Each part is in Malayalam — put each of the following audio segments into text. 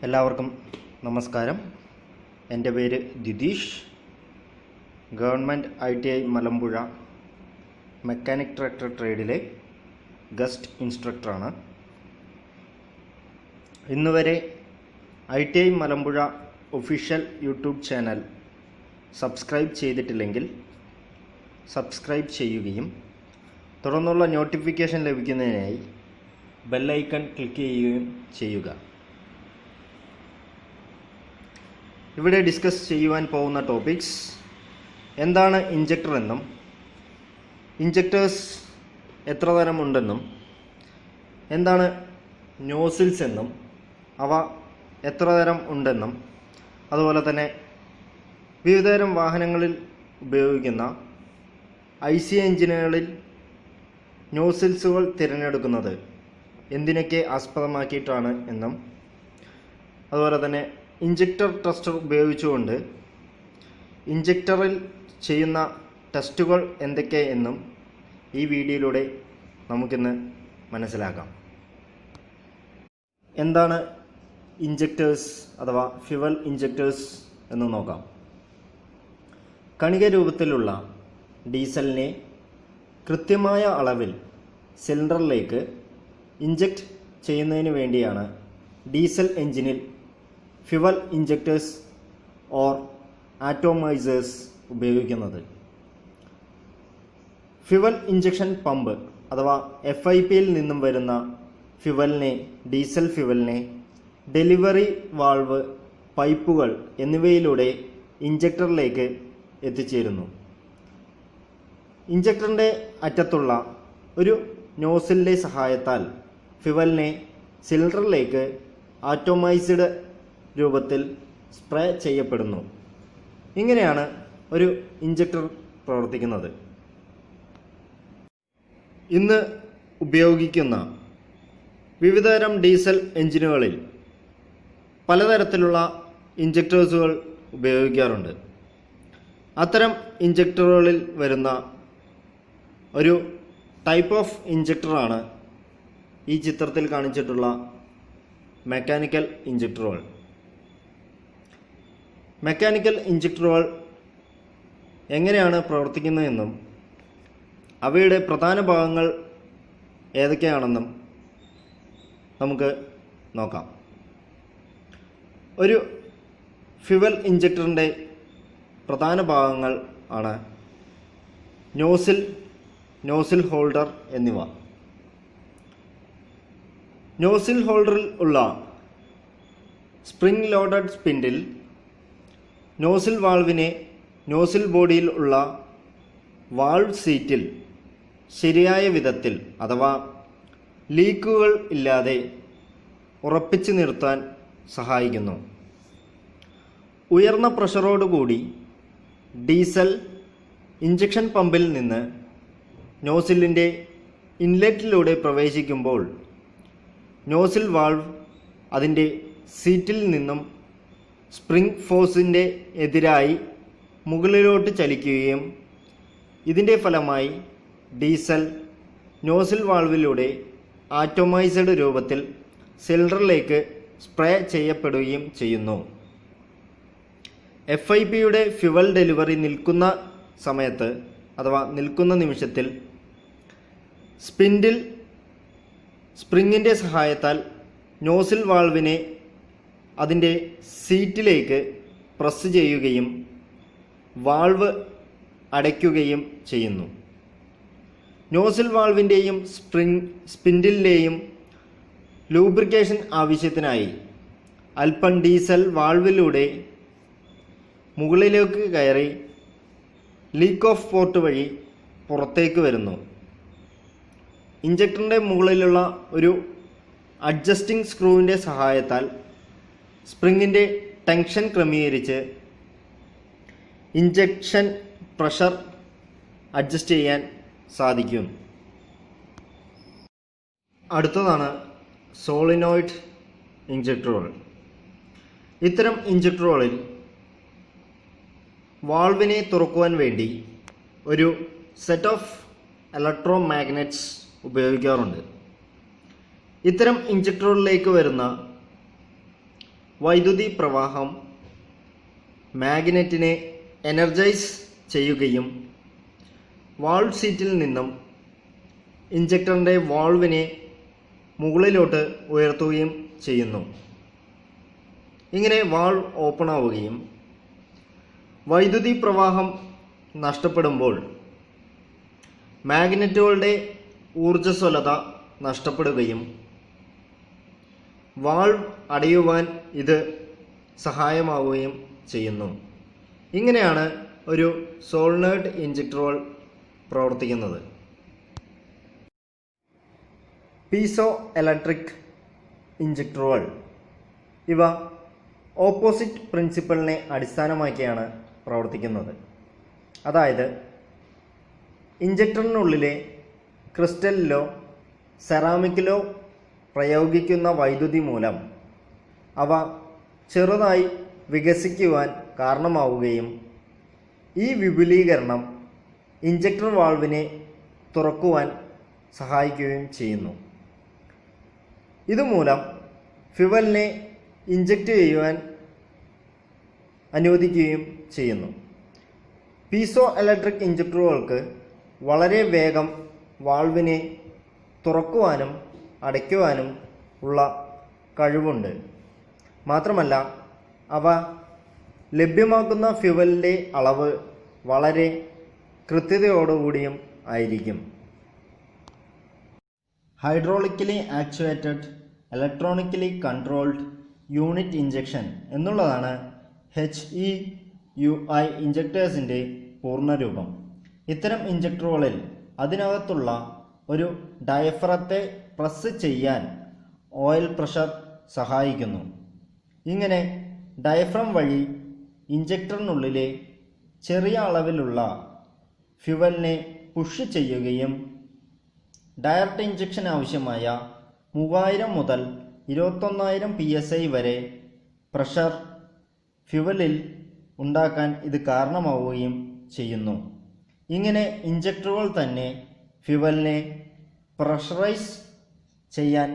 എല്ലാവർക്കും നമസ്കാരം. എൻ്റെ പേര് Dhitheesh. Government ITI Malampuzha mechanic tractor ട്രേഡിലെ ഗസ്റ്റ് ഇൻസ്ട്രക്ടറാണ്. ഇന്നുവരെ ITI Malampuzha official YouTube channel subscribe ചെയ്തിട്ടില്ലെങ്കിൽ സബ്സ്ക്രൈബ് ചെയ്യുകയും തുടർന്നുള്ള നോട്ടിഫിക്കേഷൻ ലഭിക്കുന്നതിനായി ബെല്ലൈക്കൺ ക്ലിക്ക് ചെയ്യുകയും ചെയ്യുക. ഇവിടെ ഡിസ്കസ് ചെയ്യുവാൻ പോകുന്ന ടോപ്പിക്സ് എന്താണ് ഇഞ്ചക്ടർ എന്നും ഇഞ്ചക്ടേഴ്സ് എത്ര തരം ഉണ്ടെന്നും എന്താണ് നോസിൽസ് എന്നും അവ എത്ര തരം ഉണ്ടെന്നും അതുപോലെ തന്നെ വിവിധതരം വാഹനങ്ങളിൽ ഉപയോഗിക്കുന്ന IC എഞ്ചിനുകളിൽ നോസിൽസുകൾ തിരഞ്ഞെടുക്കുന്നത് എന്തിനൊക്കെ ആസ്പദമാക്കിയിട്ടാണ് എന്നും അതുപോലെ തന്നെ ഇഞ്ചക്ടർ ടെസ്റ്റർ ഉപയോഗിച്ചുകൊണ്ട് ഇഞ്ചക്ടറിൽ ചെയ്യുന്ന ടെസ്റ്റുകൾ എന്തൊക്കെ എന്നും ഈ വീഡിയോയിലൂടെ നമുക്കിന്ന് മനസ്സിലാക്കാം. എന്താണ് ഇഞ്ചക്ടേഴ്സ് അഥവാ ഫ്യുവൽ ഇഞ്ചക്ടേഴ്സ് എന്ന് നോക്കാം. കണിക രൂപത്തിലുള്ള ഡീസലിനെ കൃത്യമായ അളവിൽ സിലിണ്ടറിലേക്ക് ഇഞ്ചക്ട് ചെയ്യുന്നതിന് വേണ്ടിയാണ് ഡീസൽ എഞ്ചിനിൽ ഫ്യുവൽ ഇഞ്ചക്ടേഴ്സ് ഓർ ആറ്റോമൈസേഴ്സ് ഉപയോഗിക്കുന്നത്. ഫ്യുവൽ ഇഞ്ചക്ഷൻ പമ്പ് അഥവാ FIPയിൽ നിന്നും വരുന്ന ഫ്യുവലിനെ ഡീസൽ ഫ്യുവലിനെ ഡെലിവറി വാൾവ്, പൈപ്പുകൾ എന്നിവയിലൂടെ ഇഞ്ചക്ടറിലേക്ക് എത്തിച്ചേരുന്നു. ഇഞ്ചക്ടറിൻ്റെ അറ്റത്തുള്ള ഒരു നോസിലിൻ്റെ സഹായത്താൽ ഫ്യുവലിനെ സിലിണ്ടറിലേക്ക് ആറ്റോമൈസ്ഡ് രൂപത്തിൽ സ്പ്രേ ചെയ്യപ്പെടുന്നു. ഇങ്ങനെയാണ് ഒരു ഇഞ്ചക്ടർ പ്രവർത്തിക്കുന്നത്. ഇന്ന് ഉപയോഗിക്കുന്ന വിവിധതരം ഡീസൽ എഞ്ചിനുകളിൽ പലതരത്തിലുള്ള ഇഞ്ചക്ടേഴ്സുകൾ ഉപയോഗിക്കാറുണ്ട്. അത്തരം ഇഞ്ചക്ടറുകളിൽ വരുന്ന ഒരു ടൈപ്പ് ഓഫ് ഇഞ്ചക്ടറാണ് ഈ ചിത്രത്തിൽ കാണിച്ചിട്ടുള്ള മെക്കാനിക്കൽ ഇഞ്ചക്ടറുകൾ. മെക്കാനിക്കൽ ഇഞ്ചക്ടറുകൾ എങ്ങനെയാണ് പ്രവർത്തിക്കുന്നതെന്നും അവയുടെ പ്രധാന ഭാഗങ്ങൾ ഏതൊക്കെയാണെന്നും നമുക്ക് നോക്കാം. ഒരു ഫ്യുവൽ ഇഞ്ചക്ടറിൻ്റെ പ്രധാന ഭാഗങ്ങൾ ആണ് നോസിൽ ഹോൾഡർ എന്നിവ. നോസിൽ ഹോൾഡറിൽ ഉള്ള സ്പ്രിംഗ് ലോഡഡ് സ്പിൻഡിൽ നോസിൽ വാൾവിനെ നോസിൽ ബോഡിയിൽ ഉള്ള വാൾവ് സീറ്റിൽ ശരിയായ വിധത്തിൽ അഥവാ ലീക്കുകൾ ഇല്ലാതെ ഉറപ്പിച്ചു നിർത്താൻ സഹായിക്കുന്നു. ഉയർന്ന പ്രഷറോടുകൂടി ഡീസൽ ഇഞ്ചക്ഷൻ പമ്പിൽ നിന്ന് നോസിലിൻ്റെ ഇൻലെറ്റിലൂടെ പ്രവേശിക്കുമ്പോൾ നോസിൽ വാൾവ് അതിൻ്റെ സീറ്റിൽ നിന്നും സ്പ്രിംഗ് ഫോഴ്സിൻ്റെ എതിരായി മുകളിലോട്ട് ചലിക്കുകയും ഇതിൻ്റെ ഫലമായി ഡീസൽ നോസിൽ വാൾവിലൂടെ ആറ്റോമൈസ്ഡ് രൂപത്തിൽ സിലിണ്ടറിലേക്ക് സ്പ്രേ ചെയ്യപ്പെടുകയും ചെയ്യുന്നു. FIPയുടെ ഫ്യുവൽ ഡെലിവറി നിൽക്കുന്ന സമയത്ത് അഥവാ നിൽക്കുന്ന നിമിഷത്തിൽ സ്പ്രിങ്ങിൻ്റെ സഹായത്താൽ നോസിൽ വാൾവിനെ അതിൻ്റെ സീറ്റിലേക്ക് പ്രസ് ചെയ്യുകയും വാൾവ് അടയ്ക്കുകയും ചെയ്യുന്നു. നോസിൽ വാൾവിൻ്റെയും സ്പിൻഡിലിൻ്റെയും ലൂബ്രിക്കേഷൻ ആവശ്യത്തിനായി അല്പം ഡീസൽ വാൾവിലൂടെ മുകളിലേക്ക് കയറി ലീക്ക് ഓഫ് പോർട്ട് വഴി പുറത്തേക്ക് വരുന്നു. ഇഞ്ചക്ടറിൻ്റെ മുകളിലുള്ള ഒരു അഡ്ജസ്റ്റിംഗ് സ്ക്രൂവിൻ്റെ സഹായത്താൽ സ്പ്രിങ്ങിൻ്റെ ടെൻഷൻ ക്രമീകരിച്ച് ഇഞ്ചക്ഷൻ പ്രഷർ അഡ്ജസ്റ്റ് ചെയ്യാൻ സാധിക്കും. അടുത്തതാണ് സോളിനോയിഡ് ഇഞ്ചക്ടറുകൾ. ഇത്തരം ഇഞ്ചക്ടറുകളിൽ വാൾവിനെ തുറക്കുവാൻ വേണ്ടി ഒരു സെറ്റ് ഓഫ് ഇലക്ട്രോ മാഗ്നറ്റ്സ് ഉപയോഗിക്കാറുണ്ട്. ഇത്തരം ഇഞ്ചക്ടറുകളിലേക്ക് വരുന്ന വൈദ്യുതി പ്രവാഹം മാഗ്നറ്റിനെ എനർജൈസ് ചെയ്യുകയും വാൾവ് സീറ്റിൽ നിന്നും ഇഞ്ചക്ടറിൻ്റെ വാൾവിനെ മുകളിലോട്ട് ഉയർത്തുകയും ചെയ്യുന്നു. ഇങ്ങനെ വാൾവ് ഓപ്പൺ ആവുകയും വൈദ്യുതി പ്രവാഹം നഷ്ടപ്പെടുമ്പോൾ മാഗ്നറ്റുകളുടെ ഊർജ്ജസ്വലത നഷ്ടപ്പെടുകയും വാൾവ് അടയുവാൻ ഇത് സഹായമാവുകയും ചെയ്യുന്നു. ഇങ്ങനെയാണ് ഒരു സോളിനോയിഡ് ഇഞ്ചക്ടറുകൾ പ്രവർത്തിക്കുന്നത്. പീസോ ഇലക്ട്രിക് ഇഞ്ചക്ടറുകൾ ഇവ ഓപ്പോസിറ്റ് പ്രിൻസിപ്പളിനെ അടിസ്ഥാനമാക്കിയാണ് പ്രവർത്തിക്കുന്നത്. അതായത് ഇഞ്ചക്ടറിനുള്ളിലെ ക്രിസ്റ്റലിലോ സെറാമിക്കിലോ പ്രയോഗിക്കുന്ന വൈദ്യുതി മൂലം അവ ചെറുതായി വികസിക്കുവാൻ കാരണമാവുകയും ഈ വിപുലീകരണം ഇഞ്ചക്ടർ വാൾവിനെ തുറക്കുവാൻ സഹായിക്കുകയും ചെയ്യുന്നു. ഇതുമൂലം ഫ്യുവലിനെ ഇഞ്ചക്റ്റ് ചെയ്യുവാൻ അനുവദിക്കുകയും ചെയ്യുന്നു. പീസോ ഇലക്ട്രിക് ഇഞ്ചക്ടറുകൾക്ക് വളരെ വേഗം വാൾവിനെ തുറക്കുവാനും അടയ്ക്കുവാനും ഉള്ള കഴിവുണ്ട്. മാത്രമല്ല അവ ലഭ്യമാക്കുന്ന ഫ്യുവലിൻ്റെ അളവ് വളരെ കൃത്യതയോടുകൂടിയും ആയിരിക്കും. Hydraulically actuated electronically controlled unit injection എന്നുള്ളതാണ് HEUI ഇഞ്ചക്ടേഴ്സിൻ്റെ പൂർണ്ണരൂപം. ഇത്തരം ഇഞ്ചക്ടറുകളിൽ അതിനകത്തുള്ള ഒരു ഡയഫ്രത്തെ പ്രസ് ചെയ്യാൻ ഓയിൽ പ്രഷർ സഹായിക്കുന്നു. ഇങ്ങനെ ഡയഫ്രം വഴി ഇഞ്ചക്ടറിനുള്ളിലെ ചെറിയ അളവിലുള്ള ഫ്യുവലിനെ പുഷ് ചെയ്യുകയും ഡയറക്റ്റ് ഇഞ്ചക്ഷൻ ആവശ്യമായ 3000 മുതൽ 21000 PSI വരെ പ്രഷർ ഫ്യുവലിൽ ഉണ്ടാക്കാൻ ഇത് കാരണമാവുകയും ചെയ്യുന്നു. ഇങ്ങനെ ഇഞ്ചക്ടറുകൾ തന്നെ ഫ്യുവലിനെ പ്രഷറൈസ് ചെയ്യാൻ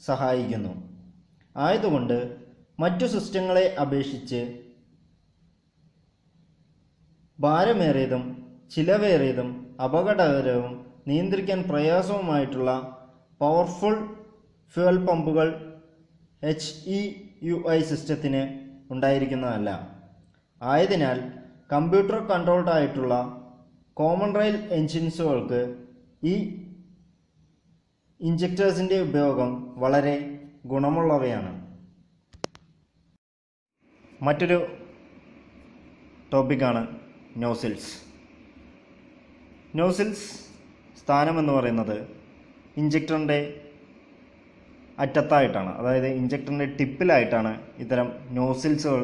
സഹായിക്കുന്നു. ആയതുകൊണ്ട് മറ്റു സിസ്റ്റങ്ങളെ അപേക്ഷിച്ച് ഭാരമേറിയതും ചിലവേറിയതും അപകടകരവും നിയന്ത്രിക്കാൻ പ്രയാസവുമായിട്ടുള്ള പവർഫുൾ ഫ്യുവൽ പമ്പുകൾ HEUI സിസ്റ്റത്തിന് ഉണ്ടായിരിക്കുന്നതല്ല. ആയതിനാൽ കമ്പ്യൂട്ടർ കൺട്രോൾഡ് ആയിട്ടുള്ള കോമൺ റെയിൽ എൻജിൻസുകൾക്ക് ഈ ഇഞ്ചക്ടേഴ്സിൻ്റെ ഉപയോഗം വളരെ ഗുണമുള്ളവയാണ്. മറ്റൊരു ടോപ്പിക്കാണ് നോസിൽസ്. നോസിൽസ് സ്ഥാനമെന്ന് പറയുന്നത് ഇഞ്ചക്ടറിൻ്റെ അറ്റത്തായിട്ടാണ്, അതായത് ഇഞ്ചക്ടറിൻ്റെ ടിപ്പിലായിട്ടാണ് ഇത്തരം നോസിൽസുകൾ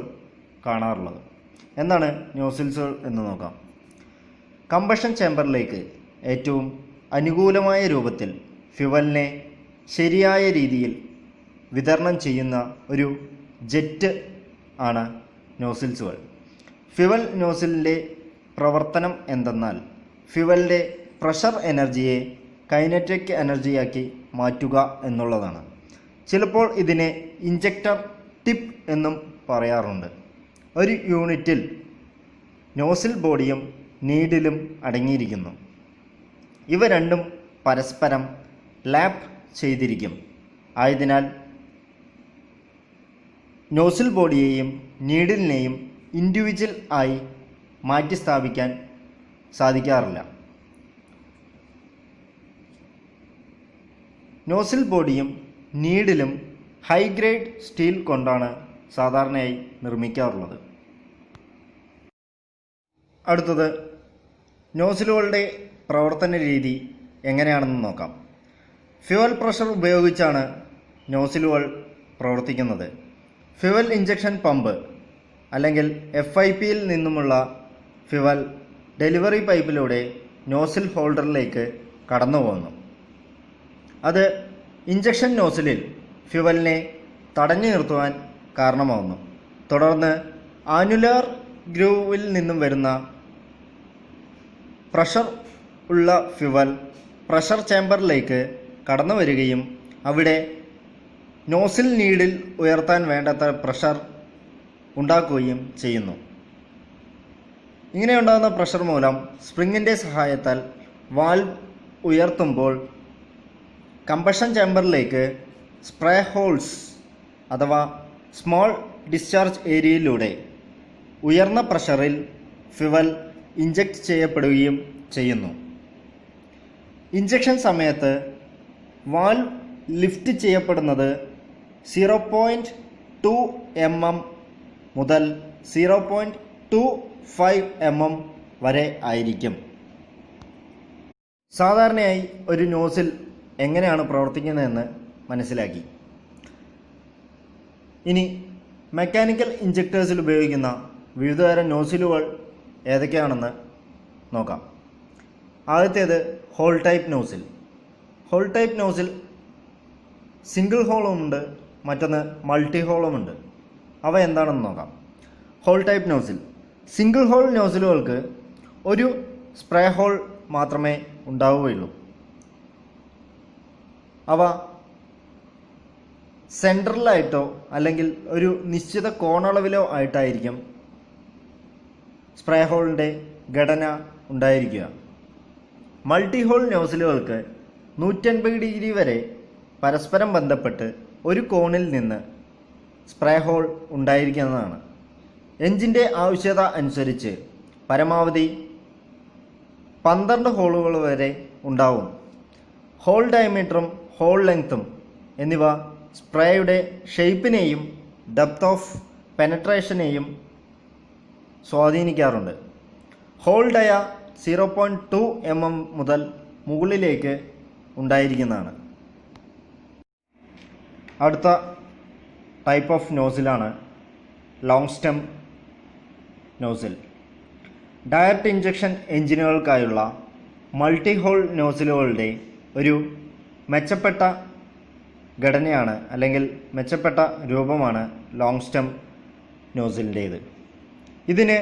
കാണാറുള്ളത്. എന്താണ് നോസിൽസുകൾ എന്ന് നോക്കാം. കമ്പഷൻ ചേമ്പറിലേക്ക് ഏറ്റവും അനുകൂലമായ രൂപത്തിൽ ഫ്യുവലിനെ ശരിയായ രീതിയിൽ വിതരണം ചെയ്യുന്ന ഒരു ജെറ്റ് ആണ് നോസിൽസുകൾ. ഫ്യുവൽ നോസിലിൻ്റെ പ്രവർത്തനം എന്തെന്നാൽ ഫ്യുവലിൻ്റെ പ്രഷർ എനർജിയെ കൈനറ്റിക് എനർജിയാക്കി മാറ്റുക എന്നുള്ളതാണ്. ചിലപ്പോൾ ഇതിനെ ഇഞ്ചക്ടർ ടിപ്പ് എന്നും പറയാറുണ്ട്. ഒരു യൂണിറ്റിൽ നോസിൽ ബോഡിയും നീഡിലും അടങ്ങിയിരിക്കുന്നു. ഇവ രണ്ടും പരസ്പരം ലാപ്പ് ചെയ്തിരിക്കും. ആയതിനാൽ നോസിൽ ബോഡിയെയും നീഡിലിനെയും ഇൻഡിവിജ്വൽ ആയി മാറ്റി സ്ഥാപിക്കാൻ സാധിക്കാറില്ല. നോസിൽ ബോഡിയും നീഡിലും ഹൈ ഗ്രേഡ് സ്റ്റീൽ കൊണ്ടാണ് സാധാരണയായി നിർമ്മിക്കാറുള്ളത്. അടുത്തത് നോസിലുകളുടെ പ്രവർത്തന രീതി എങ്ങനെയാണെന്ന് നോക്കാം. ഫ്യുവൽ പ്രഷർ ഉപയോഗിച്ചാണ് നോസിലുകൾ പ്രവർത്തിക്കുന്നത്. ഫ്യുവൽ ഇഞ്ചക്ഷൻ പമ്പ് അല്ലെങ്കിൽ FIPയിൽ നിന്നുമുള്ള ഫ്യുവൽ ഡെലിവറി പൈപ്പിലൂടെ നോസിൽ ഹോൾഡറിലേക്ക് കടന്നു പോകുന്നു. അത് ഇഞ്ചക്ഷൻ നോസിലിൽ ഫ്യുവലിനെ തടഞ്ഞു നിർത്തുവാൻ കാരണമാവുന്നു. തുടർന്ന് ആനുലാർ ഗ്രൂവിൽ നിന്നും വരുന്ന പ്രഷർ ഉള്ള ഫ്യുവൽ പ്രഷർ ചേമ്പറിലേക്ക് കടന്നു വരികയും അവിടെ നോസിൽ നീഡിൽ ഉയർത്താൻ വേണ്ടത്ര പ്രഷർ ഉണ്ടാക്കുകയും ചെയ്യുന്നു. ഇങ്ങനെയുണ്ടാകുന്ന പ്രഷർ മൂലം സ്പ്രിങ്ങിൻ്റെ സഹായത്താൽ വാൽവ് ഉയർത്തുമ്പോൾ കമ്പഷൻ ചേമ്പറിലേക്ക് സ്പ്രേ ഹോൾസ് അഥവാ സ്മോൾ ഡിസ്ചാർജ് ഏരിയയിലൂടെ ഉയർന്ന പ്രഷറിൽ ഫ്യുവൽ ഇഞ്ചക്ട് ചെയ്യപ്പെടുകയും ചെയ്യുന്നു. ഇഞ്ചക്ഷൻ സമയത്ത് വാൽവ് ലിഫ്റ്റ് ചെയ്യപ്പെടുന്നത് 0.2 mm മുതൽ 0.25 mm വരെ ആയിരിക്കും. സാധാരണയായി ഒരു നോസിൽ എങ്ങനെയാണ് പ്രവർത്തിക്കുന്നതെന്ന് മനസ്സിലാക്കി. ഇനി മെക്കാനിക്കൽ ഇഞ്ചക്ടേഴ്സിൽ ഉപയോഗിക്കുന്ന വിവിധതരം നോസിലുകൾ ഏതൊക്കെയാണെന്ന് നോക്കാം. ആദ്യത്തേത് hole type nozzle. Hole type nozzle single ഹോളുമുണ്ട്, മറ്റൊന്ന് മൾട്ടി ഹോളുമുണ്ട്. അവ എന്താണെന്ന് നോക്കാം. Hole type nozzle. Single hole നോസിലുകൾക്ക് ഒരു സ്പ്രേ ഹോൾ മാത്രമേ ഉണ്ടാവുകയുള്ളൂ. അവ സെൻട്രലായിട്ടോ അല്ലെങ്കിൽ ഒരു നിശ്ചിത കോണളവിലോ ആയിട്ടായിരിക്കും സ്പ്രേ ഹോളിൻ്റെ ഘടന ഉണ്ടായിരിക്കുക. മൾട്ടി ഹോൾ നോസിലുകൾക്ക് 180 ഡിഗ്രി വരെ പരസ്പരം ബന്ധപ്പെട്ട് ഒരു കോണിൽ നിന്ന് സ്പ്രേ ഹോൾ ഉണ്ടായിരിക്കുന്നതാണ്. എഞ്ചിൻ്റെ ആവശ്യകത അനുസരിച്ച് പരമാവധി 12 ഹോളുകൾ വരെ ഉണ്ടാവും. ഹോൾ ഡയമീറ്ററും ഹോൾ ലെങ്ത്തും എന്നിവ സ്പ്രേയുടെ ഷേപ്പിനെയും ഡെപ്ത് ഓഫ് പെനട്രേഷനെയും സ്വാധീനിക്കാറുണ്ട്. ഹോൾ ഡയ 0.2 mm മുതൽ മുകളിലേക്ക് ഉണ്ടായിരിക്കുന്നതാണ്. അടുത്ത ടൈപ്പ് ഓഫ് നോസിലാണ് long stem nozzle. Direct injection എഞ്ചിനുകൾക്കായുള്ള മൾട്ടി ഹോൾ നോസിലുകളുടെ ഒരു മെച്ചപ്പെട്ട ഘടനയാണ് അല്ലെങ്കിൽ മെച്ചപ്പെട്ട രൂപമാണ് ലോങ് സ്റ്റെം നോസിലിൻ്റേത്. ഇതിന്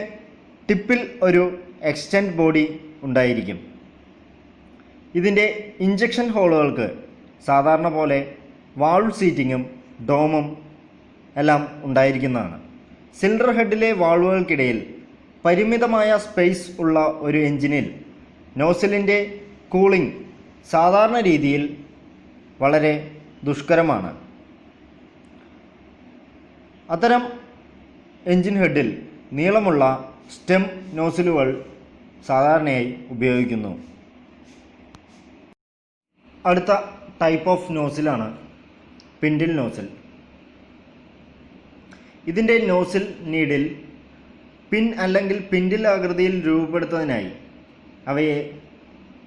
ടിപ്പിൽ ഒരു എക്സ്റ്റെൻഡ് ബോഡി ഉണ്ടായിരിക്കും. ഇതിൻ്റെ ഇഞ്ചക്ഷൻ ഹോളുകൾക്ക് സാധാരണ പോലെ വാൾവ് സീറ്റിങ്ങും ഡോമും എല്ലാം ഉണ്ടായിരിക്കുന്നതാണ്. സിലിണ്ടർ ഹെഡിലെ വാൾവുകൾക്കിടയിൽ പരിമിതമായ സ്പേസ് ഉള്ള ഒരു എഞ്ചിനിൽ നോസിലിൻ്റെ കൂളിംഗ് സാധാരണ രീതിയിൽ വളരെ ദുഷ്കരമാണ്. അത്തരം എഞ്ചിൻ ഹെഡിൽ നീളമുള്ള സ്റ്റെം നോസിലുകൾ സാധാരണയായി ഉപയോഗിക്കുന്നു. അടുത്ത ടൈപ്പ് ഓഫ് നോസിലാണ് പിൻഡിൽ നോസിൽ. ഇതിൻ്റെ നോസിൽ നീഡിൽ പിൻ അല്ലെങ്കിൽ പിൻഡിൽ ആകൃതിയിൽ രൂപപ്പെടുത്തുന്നതിനായി അവയെ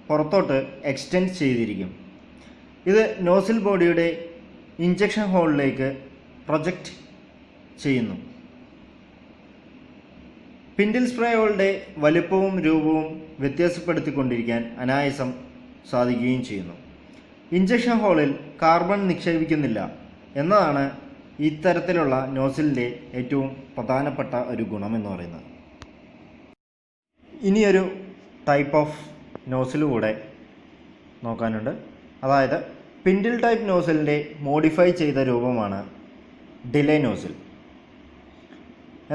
പുറത്തോട്ട് എക്സ്റ്റെൻഡ് ചെയ്തിരിക്കും. ഇത് നോസിൽ ബോഡിയുടെ ഇഞ്ചക്ഷൻ ഹോളിലേക്ക് പ്രൊജക്റ്റ് ചെയ്യുന്നു. പിൻഡിൽ സ്പ്രേകളുടെ വലുപ്പവും രൂപവും വ്യത്യാസപ്പെടുത്തിക്കൊണ്ടിരിക്കാൻ അനായാസം സാധിക്കുകയും ചെയ്യുന്നു. ഇഞ്ചക്ഷൻ ഹോളിൽ കാർബൺ നിക്ഷേപിക്കുന്നില്ല എന്നതാണ് ഇത്തരത്തിലുള്ള നോസിലിൻ്റെ ഏറ്റവും പ്രധാനപ്പെട്ട ഒരു ഗുണമെന്ന് പറയുന്നത്. ഇനിയൊരു ടൈപ്പ് ഓഫ് നോസിൽ കൂടെ നോക്കാനുണ്ട്. അതായത് പിൻഡിൽ ടൈപ്പ് നോസിലിൻ്റെ മോഡിഫൈ ചെയ്ത രൂപമാണ് ഡിലേ നോസിൽ.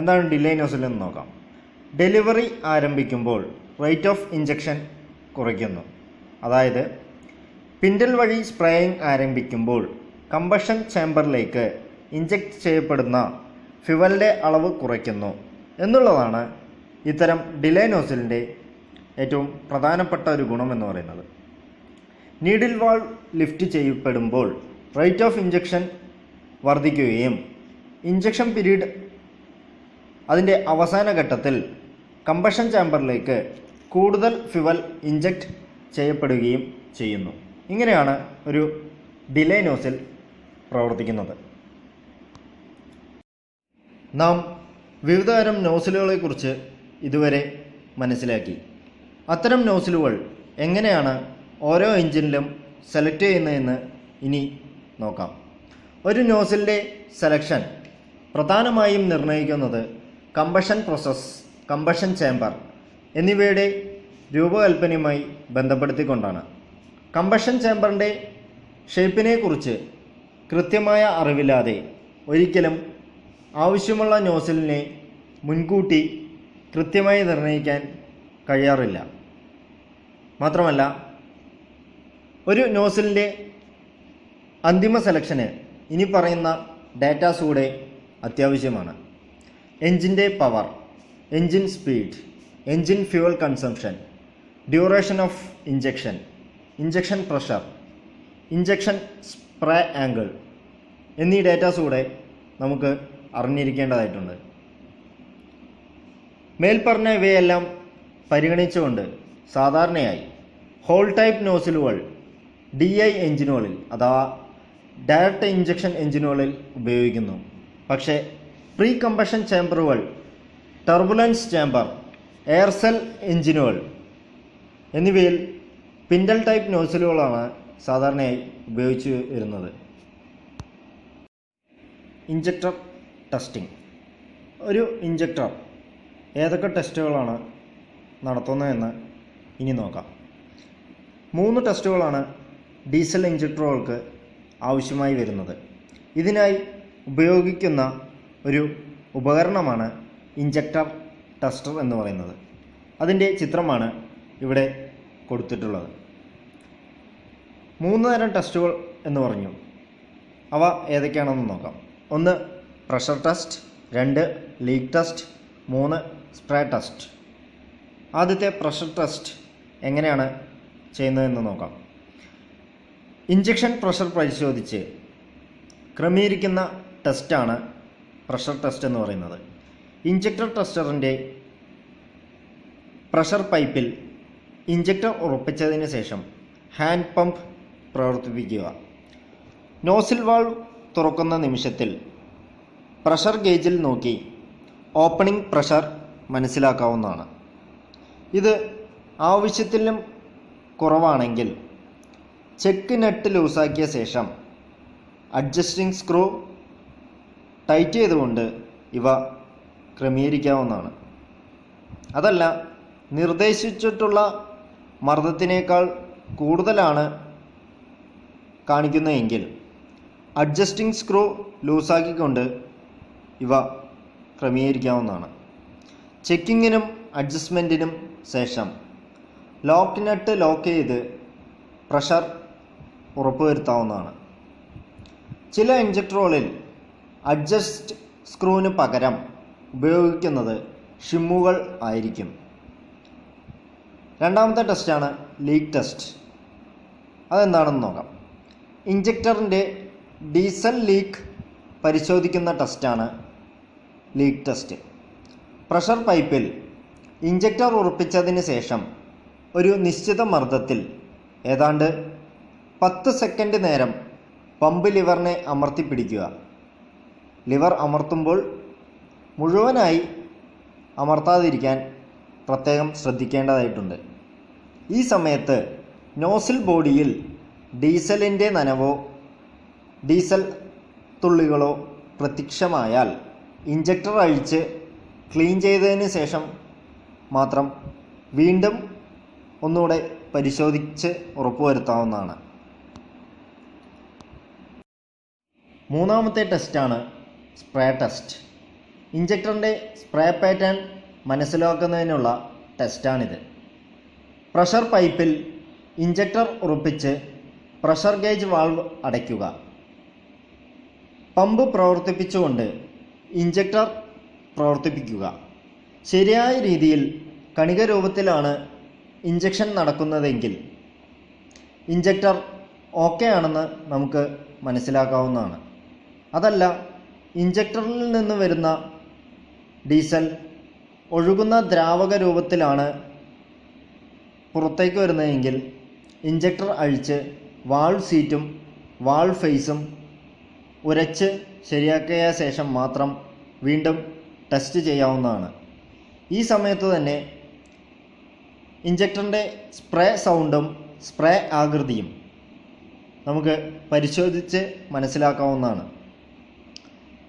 എന്താണ് ഡിലേ നോസിൽ എന്ന് നോക്കാം. ഡെലിവറി ആരംഭിക്കുമ്പോൾ റേറ്റ് ഓഫ് ഇഞ്ചക്ഷൻ കുറയ്ക്കുന്നു. അതായത് പിൻഡിൽ വഴി സ്പ്രേയിങ് ആരംഭിക്കുമ്പോൾ കമ്പഷൻ ചേമ്പറിലേക്ക് ഇഞ്ചക്ട് ചെയ്യപ്പെടുന്ന ഫ്യുവലിൻ്റെ അളവ് കുറയ്ക്കുന്നു എന്നുള്ളതാണ് ഇത്തരം ഡിലേ നോസിലിൻ്റെ ഏറ്റവും പ്രധാനപ്പെട്ട ഒരു ഗുണമെന്ന് പറയുന്നത്. നീഡിൽ വാൾവ് ലിഫ്റ്റ് ചെയ്യപ്പെടുമ്പോൾ റേറ്റ് ഓഫ് ഇഞ്ചക്ഷൻ വർദ്ധിക്കുകയും ഇഞ്ചക്ഷൻ പീരീഡ് അതിൻ്റെ അവസാന ഘട്ടത്തിൽ കമ്പഷൻ ചാമ്പറിലേക്ക് കൂടുതൽ ഫ്യുവൽ ഇഞ്ചക്ട് ചെയ്യപ്പെടുകയും ചെയ്യുന്നു. ഇങ്ങനെയാണ് ഒരു ഡിലേ നോസിൽ പ്രവർത്തിക്കുന്നത്. നാം വിവിധതരം നോസിലുകളെക്കുറിച്ച് ഇതുവരെ മനസ്സിലാക്കി. അത്തരം നോസിലുകൾ എങ്ങനെയാണ് ഓരോ എഞ്ചിനിലും സെലക്ട് ചെയ്യുന്നതെന്ന് ഇനി നോക്കാം. ഒരു നോസിലിൻ്റെ സെലക്ഷൻ പ്രധാനമായും നിർണ്ണയിക്കുന്നത് കമ്പഷൻ പ്രോസസ്, കമ്പഷൻ ചേമ്പർ എന്നിവയുടെ രൂപകൽപ്പനയുമായി ബന്ധപ്പെടുത്തിക്കൊണ്ടാണ്. കമ്പഷൻ ചേമ്പറിൻ്റെ ഷേപ്പിനെക്കുറിച്ച് കൃത്യമായ അറിവില്ലാതെ ഒരിക്കലും ആവശ്യമുള്ള നോസിലിനെ മുൻകൂട്ടി കൃത്യമായി നിർണ്ണയിക്കാൻ കഴിയാറില്ല. മാത്രമല്ല, ഒരു നോസിലിൻ്റെ അന്തിമ സെലക്ഷന് ഇനി പറയുന്ന ഡാറ്റാസ് കൂടെ അത്യാവശ്യമാണ്. എൻജിൻ്റെ power, engine speed, engine fuel consumption, duration of injection, injection pressure, injection spray angle എന്നീ ഡാറ്റാസ് കൂടെ നമുക്ക് അറിഞ്ഞിരിക്കേണ്ടതായിട്ടുണ്ട്. മേൽപ്പറഞ്ഞ ഇവയെല്ലാം പരിഗണിച്ചുകൊണ്ട് സാധാരണയായി ഹോൾ ടൈപ്പ് നോസിലുകൾ DI എഞ്ചിനുകളിൽ അഥവാ ഡയറക്റ്റ് ഇഞ്ചക്ഷൻ എഞ്ചിനുകളിൽ ഉപയോഗിക്കുന്നു. പക്ഷേ പ്രീ കമ്പഷൻ ചേമ്പറുകൾ, ടർബുലൻസ് ചേമ്പർ, എയർ സെൽ എഞ്ചിനുകൾ എന്നിവയിൽ പിൻഡൽ ടൈപ്പ് നോസിലുകളാണ് സാധാരണയായി ഉപയോഗിച്ചു വരുന്നത്. Injector testing. ഒരു ഇഞ്ചക്ടർ ഏതൊക്കെ ടെസ്റ്റുകളാണ് നടത്തുന്നതെന്ന് ഇനി നോക്കാം. 3 ടെസ്റ്റുകളാണ് ഡീസൽ ഇഞ്ചക്ടറുകൾക്ക് ആവശ്യമായി വരുന്നത്. ഇതിനായി ഉപയോഗിക്കുന്ന ഒരു ഉപകരണമാണ് ഇഞ്ചക്ടർ ടെസ്റ്റർ എന്ന് പറയുന്നത്. അതിൻ്റെ ചിത്രമാണ് ഇവിടെ കൊടുത്തിട്ടുള്ളത്. 3 തരം ടെസ്റ്റുകൾ എന്ന് പറഞ്ഞു. അവ ഏതൊക്കെയാണെന്ന് നോക്കാം. 1 pressure test, 2 leak test, 3 spray test. ആദ്യത്തെ പ്രഷർ ടെസ്റ്റ് എങ്ങനെയാണ് ചെയ്യുന്നതെന്ന് നോക്കാം. ഇഞ്ചക്ഷൻ പ്രഷർ പരിശോധിച്ച് ക്രമീകരിക്കുന്ന ടെസ്റ്റാണ് പ്രഷർ ടെസ്റ്റ് എന്ന് പറയുന്നത്. ഇഞ്ചക്ടർ ടെസ്റ്ററിൻ്റെ പ്രഷർ പൈപ്പിൽ ഇഞ്ചക്ടർ ഉറപ്പിച്ചതിന് ശേഷം ഹാൻഡ് പമ്പ് പ്രവർത്തിപ്പിക്കുക. നോസിൽ വാൾവ് തുറക്കുന്ന നിമിഷത്തിൽ പ്രഷർ ഗേജിൽ നോക്കി ഓപ്പണിംഗ് പ്രഷർ മനസ്സിലാക്കാവുന്നതാണ്. ഇത് ആവശ്യത്തിലും കുറവാണെങ്കിൽ ചെക്ക് നട്ട് ലൂസാക്കിയ ശേഷം അഡ്ജസ്റ്റിംഗ് സ്ക്രൂ ടൈറ്റ് ചെയ്തുകൊണ്ട് ഇവ ക്രമീകരിക്കാവുന്നതാണ്. അതല്ല, നിർദ്ദേശിച്ചിട്ടുള്ള മർദ്ദത്തിനേക്കാൾ കൂടുതലാണ് കാണിക്കുന്നതെങ്കിൽ അഡ്ജസ്റ്റിംഗ് സ്ക്രൂ ലൂസാക്കിക്കൊണ്ട് ഇവ ക്രമീകരിക്കാവുന്നതാണ്. ചെക്കിങ്ങിനും അഡ്ജസ്റ്റ്മെൻറ്റിനും ശേഷം ലോക്ക് നട്ട് ലോക്ക് ചെയ്ത് പ്രഷർ ഉറപ്പുവരുത്താവുന്നതാണ്. ചില ഇഞ്ചക്ടറുകളിൽ അഡ്ജസ്റ്റ് സ്ക്രൂവിന് പകരം ഉപയോഗിക്കുന്നത് ഷിമ്മുകൾ ആയിരിക്കും. രണ്ടാമത്തെ ടെസ്റ്റാണ് ലീക്ക് ടെസ്റ്റ്. അതെന്താണെന്ന് നോക്കാം. ഇഞ്ചക്ടറിൻ്റെ ഡീസൽ ലീക്ക് പരിശോധിക്കുന്ന ടെസ്റ്റാണ് ലീക്ക് ടെസ്റ്റ്. പ്രഷർ പൈപ്പിൽ ഇഞ്ചക്ടർ ഉറപ്പിച്ചതിന് ശേഷം ഒരു നിശ്ചിത മർദ്ദത്തിൽ ഏതാണ്ട് 10 സെക്കൻഡ് നേരം പമ്പ് ലിവറിനെ അമർത്തിപ്പിടിക്കുക. ലിവർ അമർത്തുമ്പോൾ മുഴുവനായി അമർത്താതിരിക്കാൻ പ്രത്യേകം ശ്രദ്ധിക്കേണ്ടതായിട്ടുണ്ട്. ഈ സമയത്ത് നോസിൽ ബോഡിയിൽ ഡീസലിൻ്റെ നനവോ ഡീസൽ തുള്ളികളോ പ്രത്യക്ഷമായാൽ ഇഞ്ചക്ടർ അഴിച്ച് ക്ലീൻ ചെയ്തതിന് ശേഷം മാത്രം വീണ്ടും ഒന്നുകൂടെ പരിശോധിച്ച് ഉറപ്പുവരുത്താവുന്നതാണ്. മൂന്നാമത്തെ ടെസ്റ്റാണ് സ്പ്രേ ടെസ്റ്റ്. ഇഞ്ചക്ടറിൻ്റെ സ്പ്രേ പാറ്റേൺ മനസ്സിലാക്കുന്നതിനുള്ള ടെസ്റ്റാണിത്. പ്രഷർ പൈപ്പിൽ ഇഞ്ചക്ടർ ഉറപ്പിച്ച് പ്രഷർ ഗേജ് വാൾവ് അടയ്ക്കുക. പമ്പ് പ്രവർത്തിപ്പിച്ചുകൊണ്ട് ഇഞ്ചക്ടർ പ്രവർത്തിപ്പിക്കുക. ശരിയായ രീതിയിൽ കണിക രൂപത്തിലാണ് ഇഞ്ചക്ഷൻ നടക്കുന്നതെങ്കിൽ ഇഞ്ചക്ടർ ഓക്കെ ആണെന്ന് നമുക്ക് മനസ്സിലാക്കാവുന്നതാണ്. അതല്ല, ഇഞ്ചക്ടറിൽ നിന്ന് വരുന്ന ഡീസൽ ഒഴുകുന്ന ദ്രാവക രൂപത്തിലാണ് പുറത്തേക്ക് വരുന്നതെങ്കിൽ ഇഞ്ചക്ടർ അഴിച്ച് വാൾവ് സീറ്റും വാൾവ് ഫേസും ഉരച്ച് ശരിയാക്കിയ ശേഷം മാത്രം വീണ്ടും ടെസ്റ്റ് ചെയ്യാവുന്നതാണ്. ഈ സമയത്ത് തന്നെ ഇഞ്ചക്ടറിൻ്റെ സ്പ്രേ സൗണ്ടും സ്പ്രേ ആകൃതിയും നമുക്ക് പരിശോധിച്ച് മനസ്സിലാക്കാവുന്നതാണ്.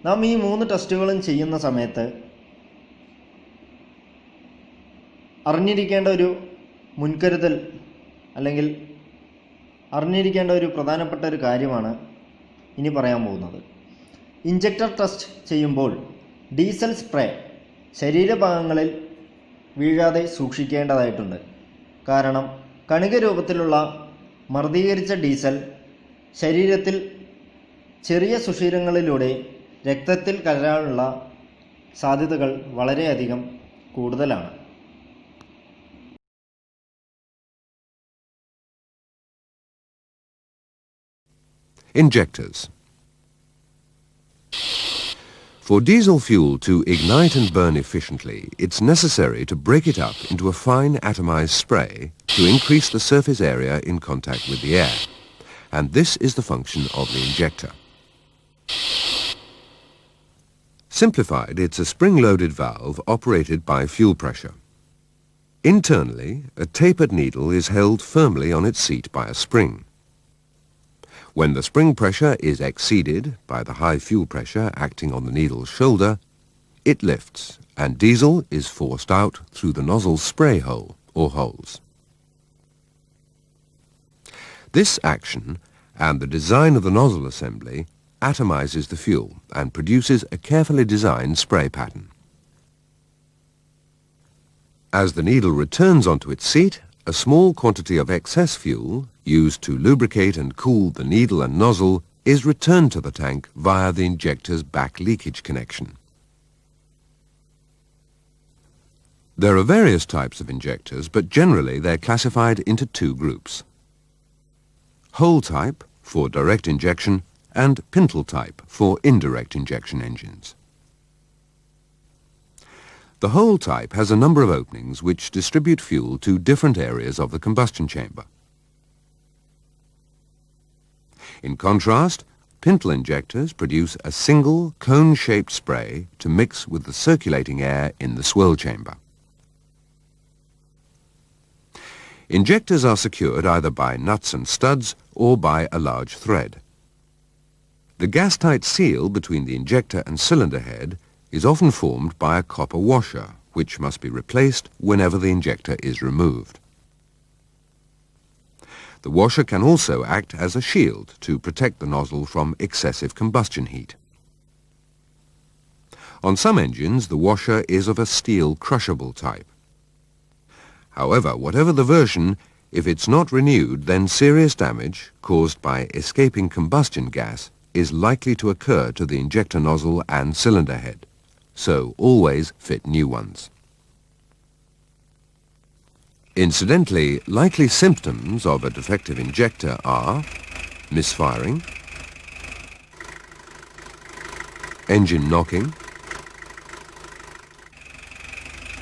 നാം ഈ 3 ടെസ്റ്റുകളും ചെയ്യുന്ന സമയത്ത് അറിഞ്ഞിരിക്കേണ്ട ഒരു മുൻകരുതൽ അല്ലെങ്കിൽ അറിഞ്ഞിരിക്കേണ്ട ഒരു പ്രധാനപ്പെട്ട ഒരു കാര്യമാണ് ഇനി പറയാൻ പോകുന്നത്. ഇഞ്ചക്ടർ ടെസ്റ്റ് ചെയ്യുമ്പോൾ ഡീസൽ സ്പ്രേ ശരീരഭാഗങ്ങളിൽ വീഴാതെ സൂക്ഷിക്കേണ്ടതായിട്ടുണ്ട്. കാരണം കണിക രൂപത്തിലുള്ള മർദ്ദീകരിച്ച ഡീസൽ ശരീരത്തിൽ ചെറിയ സുഷിരങ്ങളിലൂടെ രക്തത്തിൽ കലരാനുള്ള സാധ്യതകൾ വളരെയധികം കൂടുതലാണ്. Injectors. For diesel fuel to ignite and burn efficiently, it's necessary to break it up into a fine atomized spray to increase the surface area in contact with the air. And this is the function of the injector. Simplified, it's a spring-loaded valve operated by fuel pressure. Internally, a tapered needle is held firmly on its seat by a spring. When the spring pressure is exceeded by the high fuel pressure acting on the needle's shoulder, it lifts and diesel is forced out through the nozzle's spray hole or holes. This action and the design of the nozzle assembly atomizes the fuel and produces a carefully designed spray pattern. As the needle returns onto its seat, a small quantity of excess fuel used to lubricate and cool the needle and nozzle is returned to the tank via the injector's back leakage connection. There are various types of injectors, but generally they're classified into two groups. Hole type for direct injection and pintle type for indirect injection engines. The hole type has a number of openings which distribute fuel to different areas of the combustion chamber. In contrast, pintle injectors produce a single cone-shaped spray to mix with the circulating air in the swirl chamber. Injectors are secured either by nuts and studs or by a large thread. The gas-tight seal between the injector and cylinder head is often formed by a copper washer, which must be replaced whenever the injector is removed. The washer can also act as a shield to protect the nozzle from excessive combustion heat. On some engines, the washer is of a steel crushable type. However, whatever the version, if it's not renewed, then serious damage caused by escaping combustion gas is likely to occur to the injector nozzle and cylinder head. So always fit new ones. Incidentally, likely symptoms of a defective injector are misfiring, engine knocking,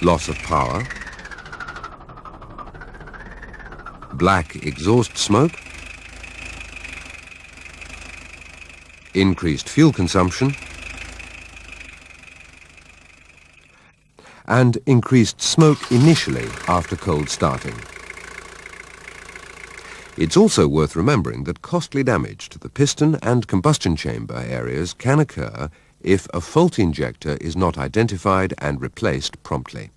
loss of power, black exhaust smoke, increased fuel consumption, and increased smoke initially after cold starting. It's also worth remembering that costly damage to the piston and combustion chamber areas can occur if a faulty injector is not identified and replaced promptly.